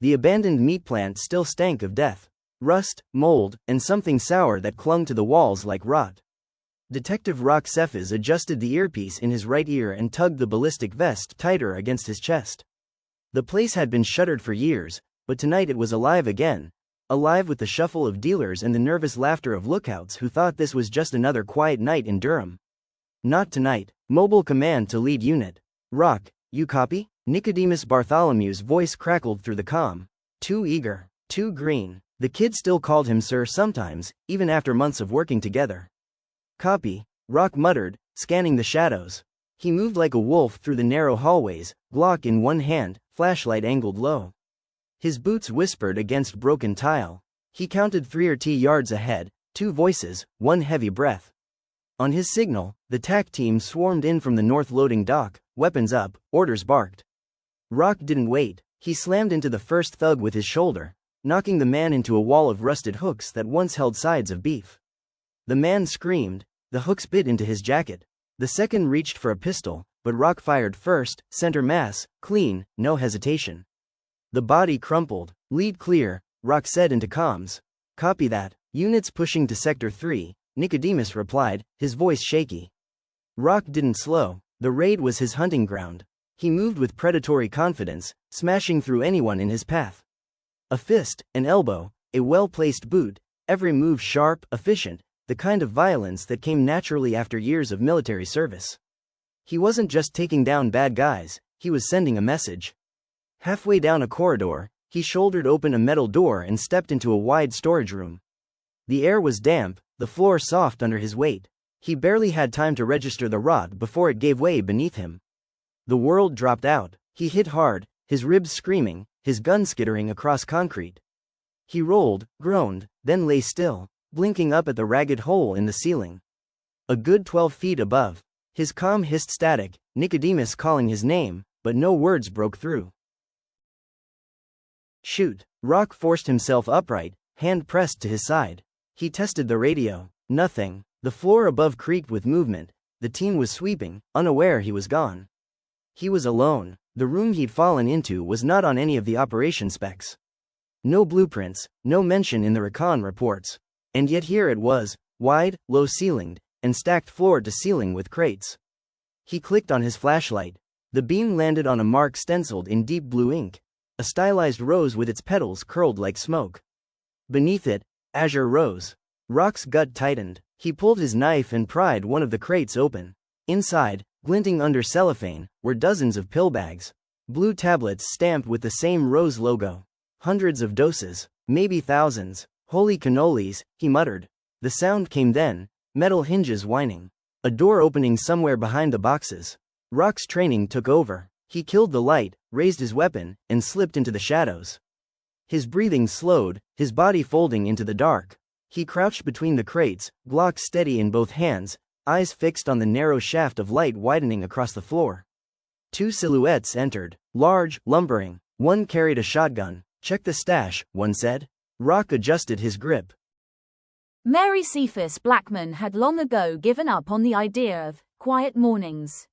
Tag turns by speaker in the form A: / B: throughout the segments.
A: The abandoned meat plant still stank of death, rust, mold, and something sour that clung to the walls like rot. Detective Rock Cephas adjusted the earpiece in his right ear and tugged the ballistic vest tighter against his chest. The place had been shuttered for years, but tonight it was alive again, alive with the shuffle of dealers and the nervous laughter of lookouts who thought this was just another quiet night in Durham. Not tonight. Mobile command to lead unit. Rock, you copy? Nicodemus Bartholomew's voice crackled through the comm. Too eager, too green. The kid still called him sir sometimes, even after months of working together. Copy, Rock muttered, scanning the shadows. He moved like a wolf through the narrow hallways, Glock in one hand, flashlight angled low. His boots whispered against broken tile. He counted 3 or 4 yards ahead, 2 voices, 1 heavy breath. On his signal, the TAC team swarmed in from the north loading dock, weapons up, orders barked. Rock didn't wait. He slammed into the first thug with his shoulder, knocking the man into a wall of rusted hooks that once held sides of beef. The man screamed, the hooks bit into his jacket. The second reached for a pistol, but Rock fired first, center mass, clean, no hesitation. The body crumpled. Lead clear, Rock said into comms. Copy that. Units pushing to Sector 3, Nicodemus replied, his voice shaky. Rock didn't slow. The raid was his hunting ground. He moved with predatory confidence, smashing through anyone in his path. A fist, an elbow, a well-placed boot, every move sharp, efficient, the kind of violence that came naturally after years of military service. He wasn't just taking down bad guys, he was sending a message. Halfway down a corridor, he shouldered open a metal door and stepped into a wide storage room. The air was damp, the floor soft under his weight. He barely had time to register the rot before it gave way beneath him. The world dropped out. He hit hard, his ribs screaming, his gun skittering across concrete. He rolled, groaned, then lay still, blinking up at the ragged hole in the ceiling. A good 12 feet above. His comm hissed static, Nicodemus calling his name, but no words broke through. Shoot. Rock forced himself upright, hand pressed to his side. He tested the radio. Nothing. The floor above creaked with movement. The team was sweeping, unaware he was gone. He was alone. The room he'd fallen into was not on any of the operation specs. No blueprints, no mention in the recon reports. And yet here it was, wide, low-ceilinged, and stacked floor to ceiling with crates. He clicked on his flashlight. The beam landed on a mark stenciled in deep blue ink. A stylized rose with its petals curled like smoke. Beneath it, azure rose. Rock's gut tightened. He pulled his knife and pried one of the crates open. Inside, glinting under cellophane, were dozens of pill bags. Blue tablets stamped with the same rose logo. Hundreds of doses, maybe thousands. Holy cannolis, he muttered. The sound came then, metal hinges whining. A door opening somewhere behind the boxes. Rock's training took over. He killed the light, raised his weapon, and slipped into the shadows. His breathing slowed, his body folding into the dark. He crouched between the crates, Glock steady in both hands, eyes fixed on the narrow shaft of light widening across the floor. 2 silhouettes entered, large, lumbering. One carried a shotgun. Check the stash, one said. Rock adjusted his grip.
B: Mary Cephas Blackman had long ago given up on the idea of quiet mornings.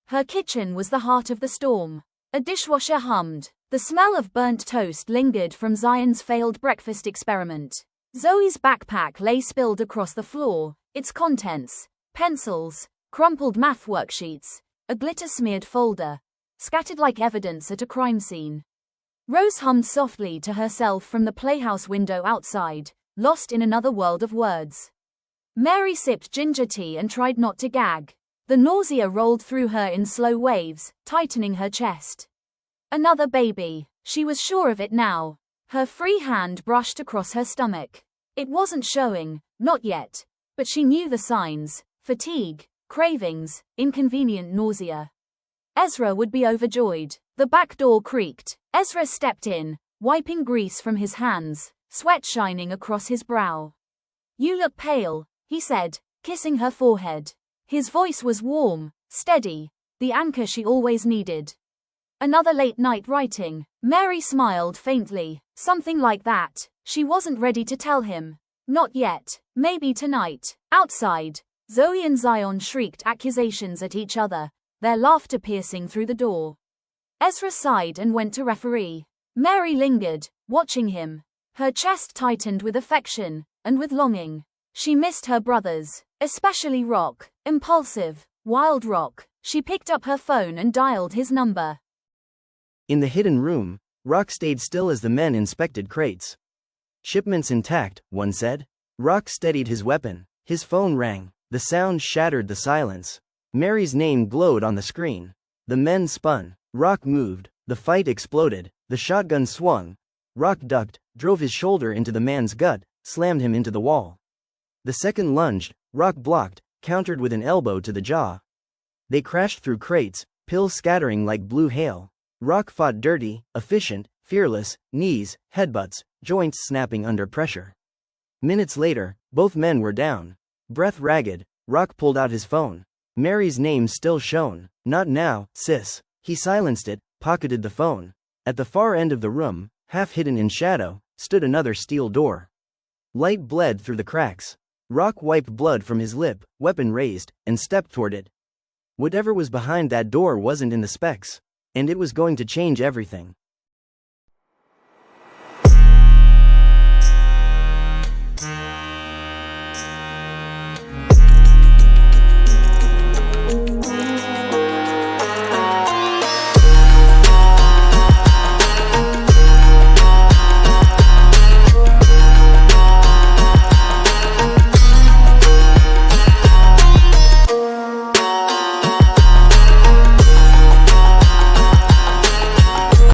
B: Her kitchen was the heart of the storm. A dishwasher hummed. The smell of burnt toast lingered from Zion's failed breakfast experiment. Zoe's backpack lay spilled across the floor, its contents, pencils, crumpled math worksheets, a glitter-smeared folder, scattered like evidence at a crime scene. Rose hummed softly to herself from the playhouse window outside, lost in another world of words. Mary sipped ginger tea and tried not to gag. The nausea rolled through her in slow waves, tightening her chest. Another baby. She was sure of it now. Her free hand brushed across her stomach. It wasn't showing, not yet. But she knew the signs: fatigue, cravings, inconvenient nausea. Ezra would be overjoyed. The back door creaked. Ezra stepped in, wiping grease from his hands, sweat shining across his brow. "You look pale," he said, kissing her forehead. His voice was warm, steady, the anchor she always needed. Another late night writing. Mary smiled faintly. Something like that. She wasn't ready to tell him. Not yet. Maybe tonight. Outside, Zoe and Zion shrieked accusations at each other, their laughter piercing through the door. Ezra sighed and went to referee. Mary lingered, watching him. Her chest tightened with affection, and with longing. She missed her brothers, especially Rock, impulsive, wild Rock. She picked up her phone and dialed his number.
A: In the hidden room, Rock stayed still as the men inspected crates. "Shipments intact," one said. Rock steadied his weapon. His phone rang. The sound shattered the silence. Mary's name glowed on the screen. The men spun. Rock moved. The fight exploded. The shotgun swung. Rock ducked, drove his shoulder into the man's gut, slammed him into the wall. The second lunged. Rock blocked, countered with an elbow to the jaw. They crashed through crates, pills scattering like blue hail. Rock fought dirty, efficient, fearless, knees, headbutts, joints snapping under pressure. Minutes later, both men were down. Breath ragged, Rock pulled out his phone. Mary's name still shone. "Not now, sis." He silenced it, pocketed the phone. At the far end of the room, half hidden in shadow, stood another steel door. Light bled through the cracks. Rock wiped blood from his lip, weapon raised, and stepped toward it. Whatever was behind that door wasn't in the specs. And it was going to change everything.